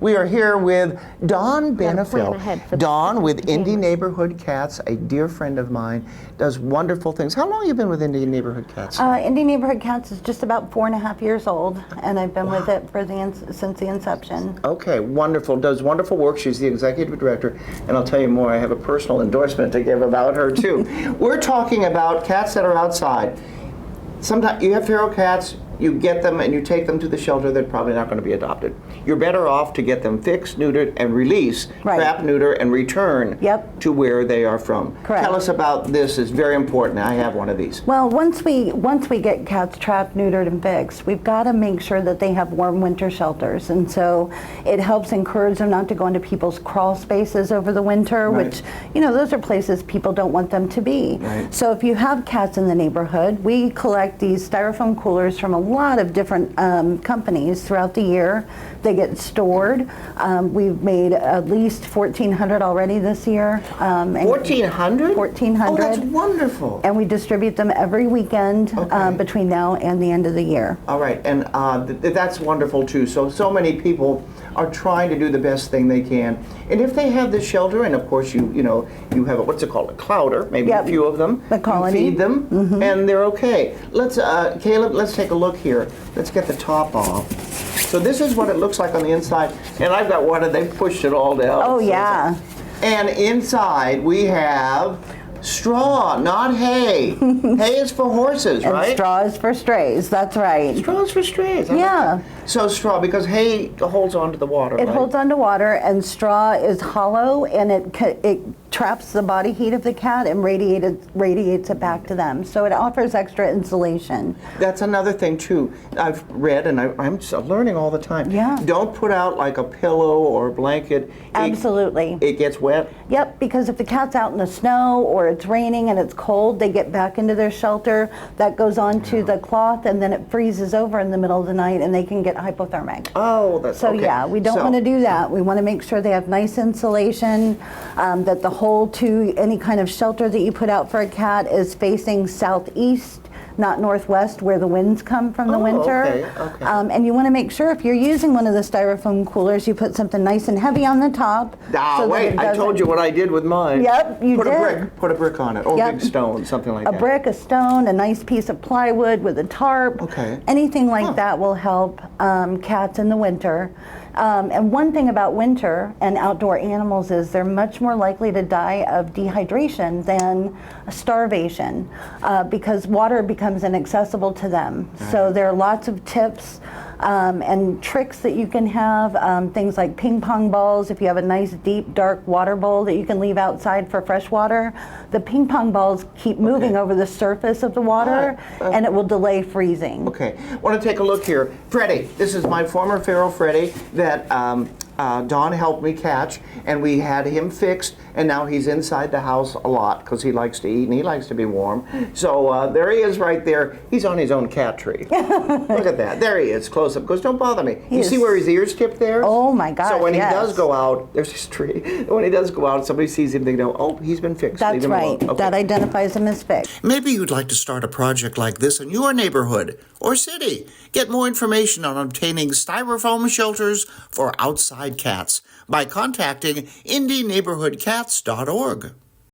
We are here with Dawn plan Benefiel. ahead for the Dawn with Indy cameras. Neighborhood Cats, a dear friend of mine, does wonderful things. How long have you been with Indy Neighborhood Cats? Indy Neighborhood Cats is just about 4.5 years old, and I've been with it for since the inception. Okay, wonderful. Does wonderful work. She's the executive director, and I'll tell you more. I have a personal endorsement to give about her too. We're talking about cats that are outside. Sometimes you have feral cats, you get them and you take them to the shelter, they're probably not going to be adopted. You're better off to get them fixed, neutered, and release, Right. trap, neuter, and return Yep. to where they are from. Correct. Tell us about this. It's very important. I have one of these. Well, once we get cats trapped, neutered, and fixed, we've got to make sure that they have warm winter shelters, and so it helps encourage them not to go into people's crawl spaces over the winter, Right. which, you know, those are places people don't want them to be. Right. So if you have cats in the neighborhood, we collect these styrofoam coolers from a lot of different companies throughout the year. They get stored. We've made at least 1,400 already this year. 1,400? 1,400. Oh, that's wonderful. And we distribute them every weekend Okay. between now and the end of the year. All right, and that's wonderful too. So many people are trying to do the best thing they can. And if they have this shelter, and of course you have what's it called, a clouder, maybe Yep. a few of them. The colony. You feed them, and they're okay. Let's, Caleb, let's take a look here. Let's get the top off. So this is what it looks like on the inside, and I've got one, and they've pushed it all down. Oh, yeah. And inside we have straw, not hay. Hay is for horses, And right? straw is for strays. That's right. Straw is for strays. I like Yeah. that. So straw, because hay holds on to the water, It right? holds onto water, and straw is hollow, and it traps the body heat of the cat and radiates it back to them. So it offers extra insulation. That's another thing too. I've read, and I'm learning all the time. Yeah. Don't put out like a pillow or a blanket. Absolutely. It gets wet. Yep, because if the cat's out in the snow or it's raining and it's cold, they get back into their shelter. That goes onto the cloth, and then it freezes over in the middle of the night, and they can get hypothermic. Oh, that's So okay. yeah, we don't So- want to do that. We want to make sure they have nice insulation, that the hole to any kind of shelter that you put out for a cat is facing southeast, not northwest, where the winds come from the winter. Okay, okay. And you want to make sure if you're using one of the styrofoam coolers, you put something nice and heavy on the top. Ah, so that wait, it I told doesn't- you what I did with mine. Yep, you put did. Put a brick on it, or Yep. a big stone, something like A that. brick, a stone, a nice piece of plywood with a tarp. Okay. Anything like Huh. that will help cats in the winter. And one thing about winter and outdoor animals is they're much more likely to die of dehydration than starvation because water becomes inaccessible to them. So there are lots of tips and tricks that you can have, things like ping pong balls. If you have a nice deep dark water bowl that you can leave outside for fresh water, the ping pong balls keep moving over the surface of the water and it will delay freezing. Okay, want to take a look here. Freddie, this is my former feral Freddie that Dawn helped me catch, and we had him fixed, and now he's inside the house a lot because he likes to eat and he likes to be warm. So there he is right there. He's on his own cat tree. Look at that. There he is, close up. Goes, don't bother me. You see where his ears tip there? Oh my gosh, So when yes. he does go out, there's his tree. When he does go out, somebody sees him, they know, oh, he's been fixed. Leave That's him right. alone. Okay. That identifies him as fixed. Maybe you'd like to start a project like this in your neighborhood or city. Get more information on obtaining styrofoam shelters for outside cats by contacting IndyNeighborhoodCats.org.